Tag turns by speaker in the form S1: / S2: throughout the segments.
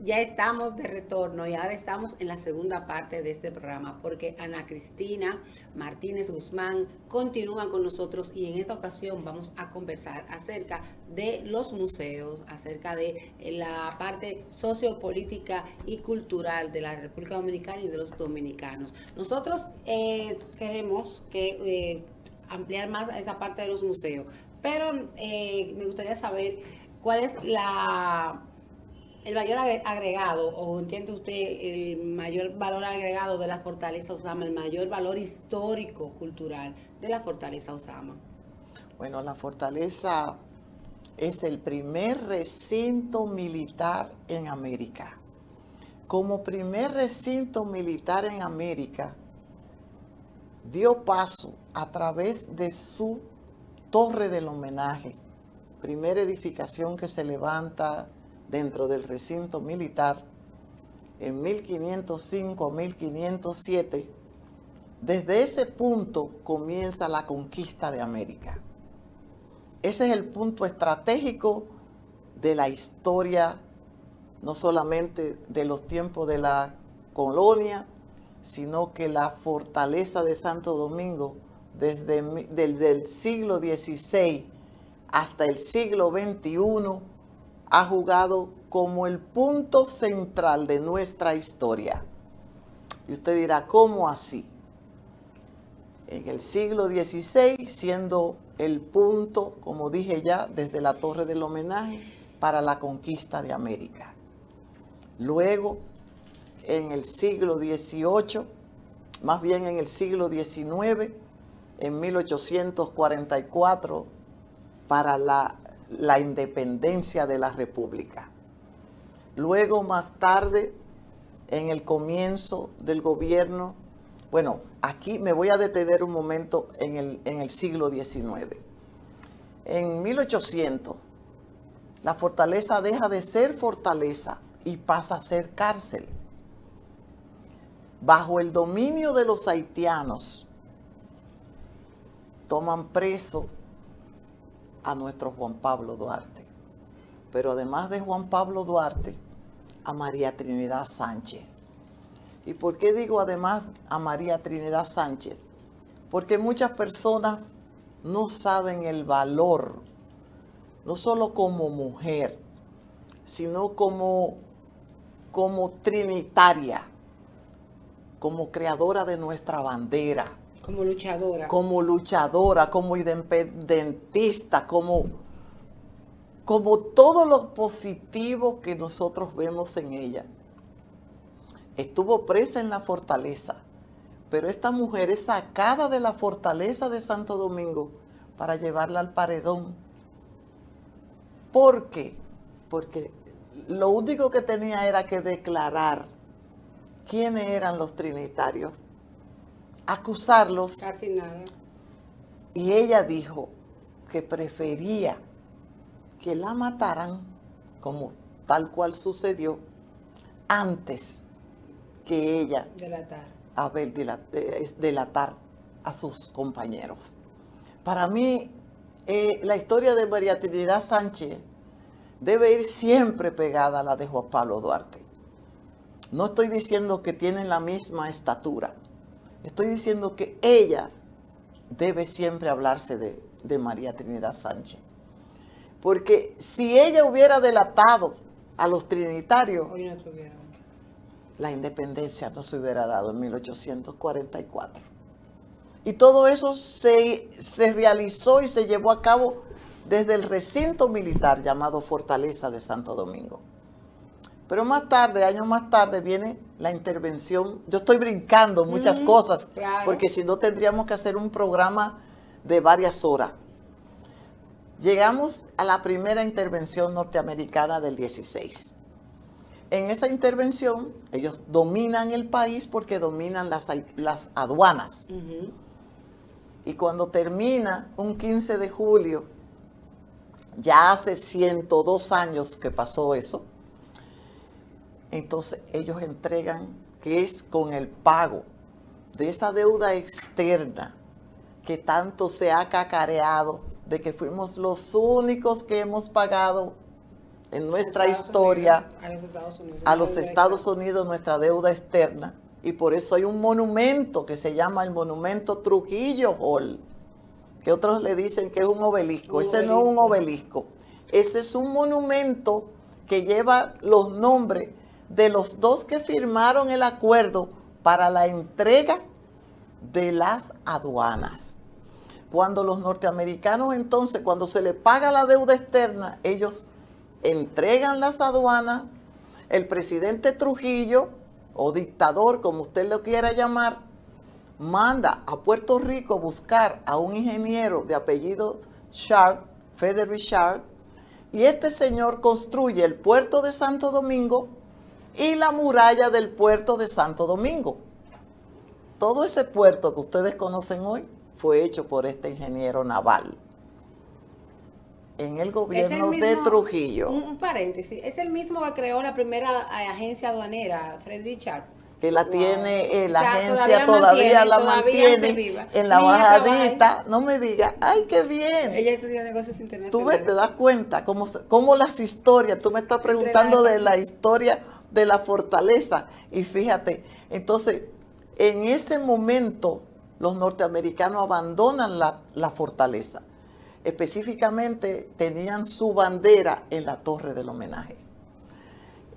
S1: Ya estamos de retorno y ahora estamos en la segunda parte de este programa porque Ana Cristina Martínez Guzmán continúa con nosotros y en esta ocasión vamos a conversar acerca de los museos, acerca de la parte sociopolítica y cultural de la República Dominicana y de los dominicanos. Nosotros queremos que ampliar más a esa parte de los museos, pero me gustaría saber cuál es el mayor agregado, o entiende usted el mayor valor agregado de la Fortaleza Osama, el mayor valor histórico, cultural de la Fortaleza Osama.
S2: Bueno, la fortaleza es el primer recinto militar en América. Como primer recinto militar en América, dio paso a través de su torre del homenaje, primera edificación que se levanta dentro del recinto militar en 1505 a 1507. Desde ese punto comienza la conquista de América. Ese es el punto estratégico de la historia, no solamente de los tiempos de la colonia, sino que la fortaleza de Santo Domingo, desde el siglo XVI hasta el siglo XXI, ha jugado como el punto central de nuestra historia. Y usted dirá, ¿cómo así? En el siglo XVI, siendo el punto, como dije ya, desde la Torre del Homenaje, para la conquista de América. Luego, en el siglo XVIII, más bien en el siglo XIX, en 1844, para la independencia de la República. Luego, más tarde, en el comienzo del gobierno, bueno, aquí me voy a detener un momento en el siglo XIX. En 1800, la fortaleza deja de ser fortaleza y pasa a ser cárcel. Bajo el dominio de los haitianos, toman preso a nuestro Juan Pablo Duarte. Pero además de Juan Pablo Duarte, a María Trinidad Sánchez. ¿Y por qué digo además a María Trinidad Sánchez? Porque muchas personas no saben el valor, no solo como mujer, sino como trinitaria, como creadora de nuestra bandera.
S1: Como luchadora.
S2: Como luchadora, como independentista, como todo lo positivo que nosotros vemos en ella. Estuvo presa en la fortaleza, pero esta mujer es sacada de la fortaleza de Santo Domingo para llevarla al paredón. ¿Por qué? Porque lo único que tenía era que declarar quiénes eran los trinitarios, acusarlos.
S1: Casi nada.
S2: Y ella dijo que prefería que la mataran, como tal cual sucedió, antes que ella delatar a sus compañeros. Para mí, la historia de María Trinidad Sánchez debe ir siempre pegada a la de Juan Pablo Duarte. No estoy diciendo que tienen la misma estatura, estoy diciendo que ella debe siempre hablarse de María Trinidad Sánchez. Porque si ella hubiera delatado a los trinitarios,
S1: Hoy no tuvieron.
S2: La independencia no se hubiera dado en 1844. Y todo eso se realizó y se llevó a cabo desde el recinto militar llamado Fortaleza de Santo Domingo. Pero más tarde, años más tarde, viene la intervención. Yo estoy brincando muchas cosas,
S1: claro.
S2: Porque si no tendríamos que hacer un programa de varias horas. Llegamos a la primera intervención norteamericana del 16. En esa intervención, ellos dominan el país porque dominan las aduanas. Y cuando termina un 15 de julio, ya hace 102 años que pasó eso, entonces ellos entregan, que es con el pago de esa deuda externa que tanto se ha cacareado, de que fuimos los únicos que hemos pagado en nuestra historia
S1: a los Estados Unidos,
S2: nuestra deuda externa, y por eso hay un monumento que se llama el Monumento Trujillo Hall, que otros le dicen que es un obelisco. Ese no es un obelisco, ese es un monumento que lleva los nombres de los dos que firmaron el acuerdo para la entrega de las aduanas. Cuando los norteamericanos, entonces, cuando se les paga la deuda externa, ellos entregan las aduanas. El presidente Trujillo, o dictador, como usted lo quiera llamar, manda a Puerto Rico buscar a un ingeniero de apellido Sharp, Frederick Sharp, y este señor construye el puerto de Santo Domingo y la muralla del puerto de Santo Domingo. Todo ese puerto que ustedes conocen hoy fue hecho por este ingeniero naval en el gobierno de Trujillo.
S1: Un paréntesis, es el mismo que creó la primera agencia aduanera, Frederick Sharp.
S2: Que la tiene, la agencia todavía la mantiene en la bajadita. No me diga, ¡ay, qué bien!
S1: Ella estudia negocios internacionales.
S2: Tú ves, te das cuenta cómo las historias, tú me estás preguntando de la historia de la fortaleza. Y fíjate, entonces, en ese momento, los norteamericanos abandonan la fortaleza. Específicamente, tenían su bandera en la Torre del Homenaje.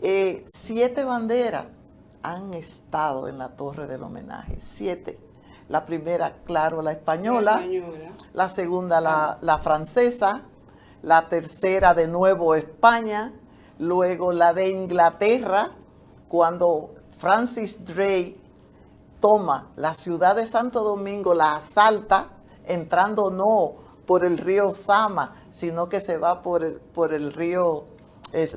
S2: 7 banderas han estado en la Torre del Homenaje, 7. La primera, claro, la española. La segunda, la francesa. La tercera, de nuevo, España. Luego la de Inglaterra, cuando Francis Drake toma la ciudad de Santo Domingo, la asalta, entrando no por el río Sama, sino que se va por el río,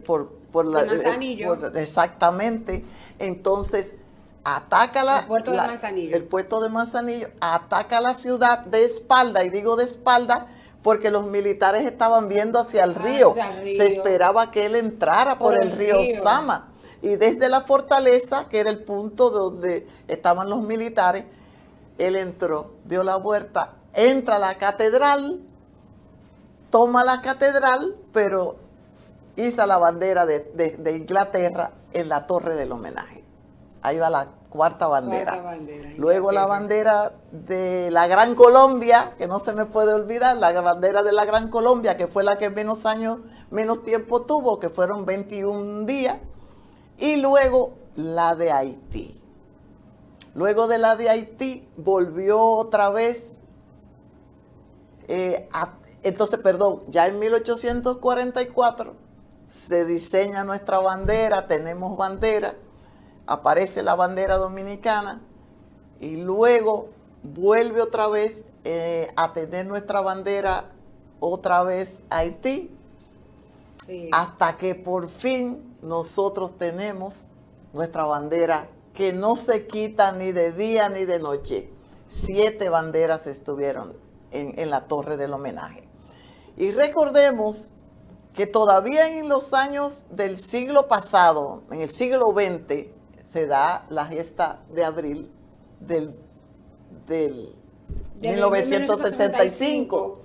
S2: por
S1: Manzanillo.
S2: Exactamente. Entonces, ataca
S1: el puerto de Manzanillo,
S2: ataca la ciudad de espalda, y digo de espalda porque los militares estaban viendo hacia el río. Se esperaba que él entrara por el río Sama. Y desde la fortaleza, que era el punto donde estaban los militares, él entró, dio la vuelta, entra a la catedral, toma la catedral, pero hizo la bandera de Inglaterra en la Torre del Homenaje. Ahí va la cuarta bandera. Luego la bandera de la Gran Colombia, que no se me puede olvidar, la bandera de la Gran Colombia, que fue la que menos tiempo tuvo, que fueron 21 días. Y luego la de Haití. Luego de la de Haití volvió otra vez, ya en 1844 se diseña nuestra bandera, tenemos bandera, aparece la bandera dominicana y luego vuelve otra vez a tener nuestra bandera otra vez Haití. Sí. Hasta que por fin nosotros tenemos nuestra bandera que no se quita ni de día ni de noche. 7 banderas estuvieron en la Torre del Homenaje. Y recordemos que todavía en los años del siglo pasado, en el siglo XX, se da la gesta de abril del 1965.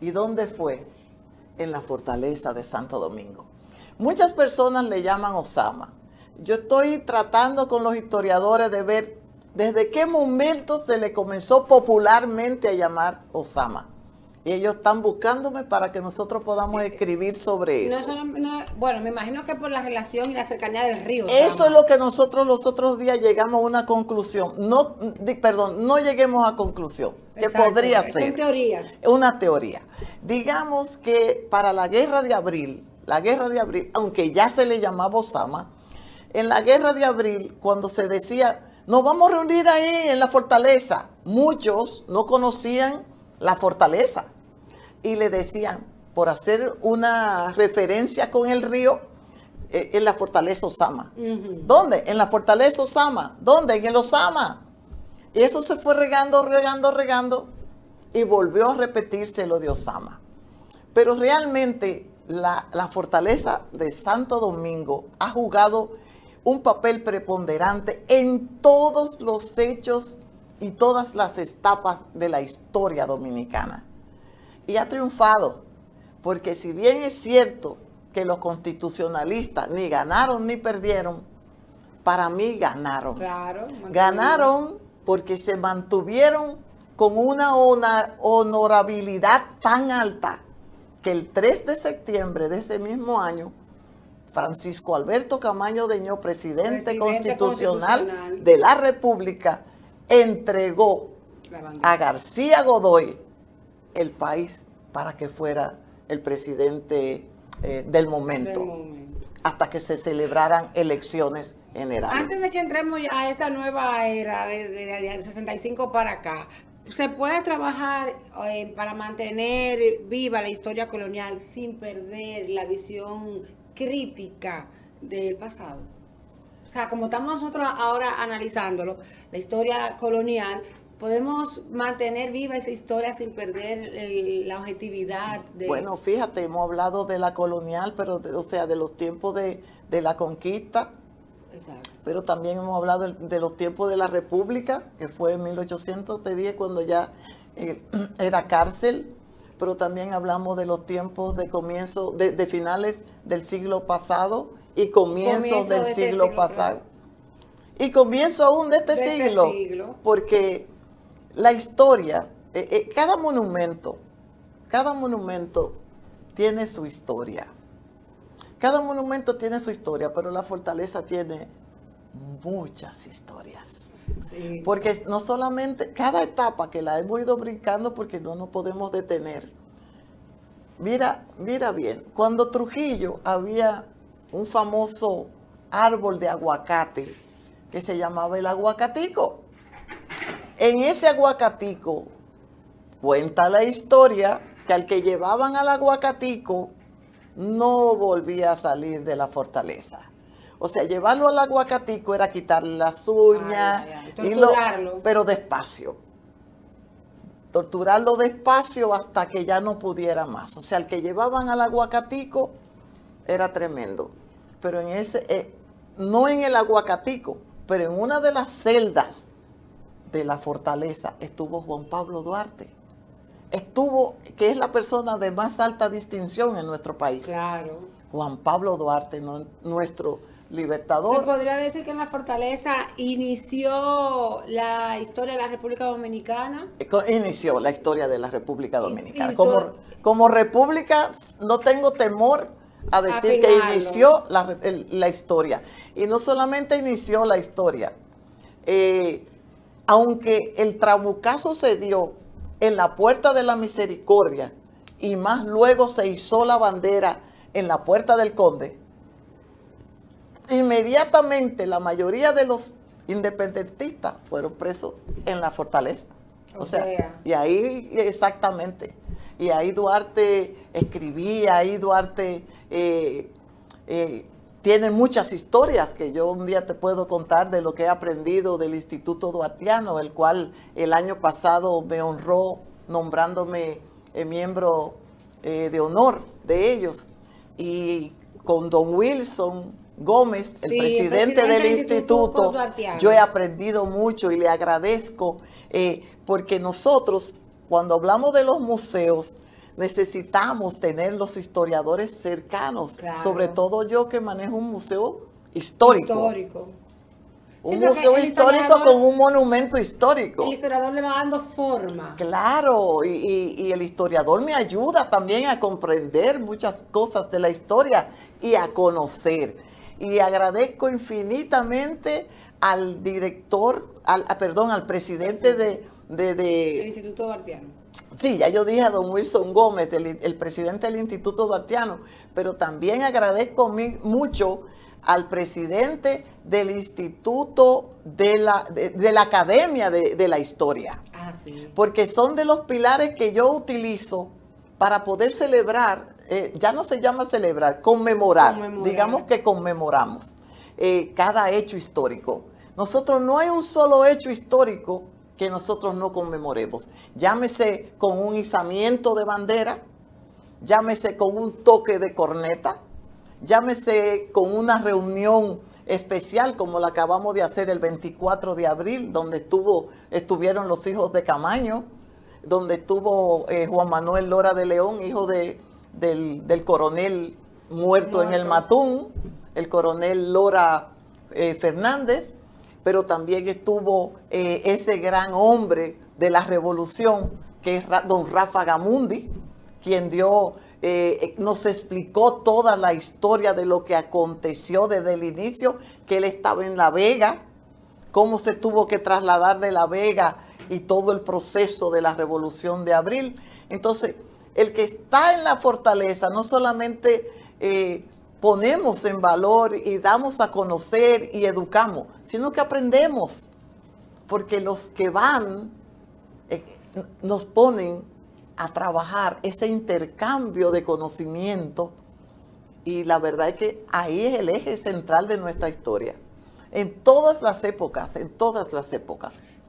S2: ¿Y dónde fue? En la fortaleza de Santo Domingo. Muchas personas le llaman Osama. Yo estoy tratando con los historiadores de ver desde qué momento se le comenzó popularmente a llamar Osama. Y ellos están buscándome para que nosotros podamos escribir sobre eso.
S1: Bueno, me imagino que por la relación y la cercanía del río. Osama.
S2: Eso es lo que nosotros los otros días llegamos a una conclusión. No lleguemos a conclusión. Exacto, que podría ser.
S1: Son teorías.
S2: Una teoría. Digamos que para la guerra de abril, aunque ya se le llamaba Osama, en la guerra de abril, cuando se decía, nos vamos a reunir ahí en la fortaleza, muchos no conocían la fortaleza y le decían, por hacer una referencia con el río, en la fortaleza Osama. ¿Dónde? En la fortaleza Osama. ¿Dónde? En el Osama. Y eso se fue regando y volvió a repetirse lo de Osama. Pero realmente la fortaleza de Santo Domingo ha jugado un papel preponderante en todos los hechos y todas las etapas de la historia dominicana. Y ha triunfado, porque si bien es cierto que los constitucionalistas ni ganaron ni perdieron, para mí ganaron.
S1: Claro.
S2: Ganaron porque se mantuvieron con una honorabilidad tan alta que el 3 de septiembre de ese mismo año, Francisco Alberto Camaño Deñó, presidente constitucional de la República, entregó a García Godoy el país para que fuera el presidente del momento, hasta que se celebraran elecciones generales.
S1: Antes de que entremos a esta nueva era de 65 para acá, ¿se puede trabajar para mantener viva la historia colonial sin perder la visión crítica del pasado? O sea, como estamos nosotros ahora analizándolo, la historia colonial, ¿podemos mantener viva esa historia sin perder la objetividad?
S2: Bueno, fíjate, hemos hablado de la colonial, pero de los tiempos de la conquista. Exacto. Pero también hemos hablado de los tiempos de la República, que fue en 1810, cuando ya era cárcel, pero también hablamos de los tiempos de comienzo, de finales del siglo pasado y comienzos del siglo pasado. Y comienzo aún de este siglo, porque la historia, cada monumento tiene su historia. Cada monumento tiene su historia, pero la fortaleza tiene muchas historias. Sí. Porque no solamente, cada etapa que la hemos ido brincando porque no nos podemos detener. Mira bien, cuando Trujillo había un famoso árbol de aguacate que se llamaba el aguacatico. En ese aguacatico cuenta la historia que al que llevaban al aguacatico no volvía a salir de la fortaleza. O sea, llevarlo al aguacatico era quitarle las uñas, pero despacio. Torturarlo despacio hasta que ya no pudiera más. O sea, el que llevaban al aguacatico era tremendo. Pero no en el aguacatico, pero en una de las celdas de la fortaleza estuvo Juan Pablo Duarte. Que es la persona de más alta distinción en nuestro país.
S1: Claro.
S2: Juan Pablo Duarte, nuestro libertador.
S1: ¿Se podría decir que en la fortaleza inició la historia de la República Dominicana?
S2: Inició la historia de la República Dominicana. Como república, no tengo temor a decir que inició la historia. Y no solamente inició la historia, aunque el trabucazo se dio en la Puerta de la Misericordia y más luego se izó la bandera en la Puerta del Conde, inmediatamente la mayoría de los independentistas fueron presos en la fortaleza. O sea, y ahí exactamente. Y ahí Duarte escribía, ahí Duarte tiene muchas historias que yo un día te puedo contar de lo que he aprendido del Instituto Duartiano, el cual el año pasado me honró nombrándome miembro de honor de ellos. Y con don Wilson Gómez, el presidente del instituto, yo he aprendido mucho y le agradezco porque nosotros, cuando hablamos de los museos, necesitamos tener los historiadores cercanos, claro. Sobre todo yo que manejo un museo histórico. Un museo histórico con un monumento histórico.
S1: El historiador le va dando forma.
S2: Claro, y el historiador me ayuda también a comprender muchas cosas de la historia y a conocer. Y agradezco infinitamente al director, al presidente
S1: del Instituto Duartiano.
S2: Sí, ya yo dije a don Wilson Gómez, el presidente del Instituto Duartiano, pero también agradezco mucho al presidente del Instituto de la Academia de la Historia.
S1: Ah, sí.
S2: Porque son de los pilares que yo utilizo para poder celebrar, ya no se llama celebrar, conmemorar. Digamos que conmemoramos cada hecho histórico. Nosotros no hay un solo hecho histórico que nosotros no conmemoremos. Llámese con un izamiento de bandera, llámese con un toque de corneta, llámese con una reunión especial como la acabamos de hacer el 24 de abril, donde estuvieron los hijos de Camaño, donde estuvo Juan Manuel Lora de León, hijo del coronel muerto en el Matún, el coronel Lora Fernández, pero también estuvo ese gran hombre de la revolución, que es don Rafa Gamundi, quien nos explicó toda la historia de lo que aconteció desde el inicio, que él estaba en La Vega, cómo se tuvo que trasladar de La Vega y todo el proceso de la Revolución de Abril. Entonces, el que está en la fortaleza no solamente ponemos en valor y damos a conocer y educamos, sino que aprendemos, porque los que van nos ponen a trabajar ese intercambio de conocimiento, y la verdad es que ahí es el eje central de nuestra historia, en todas las épocas, en todas las épocas.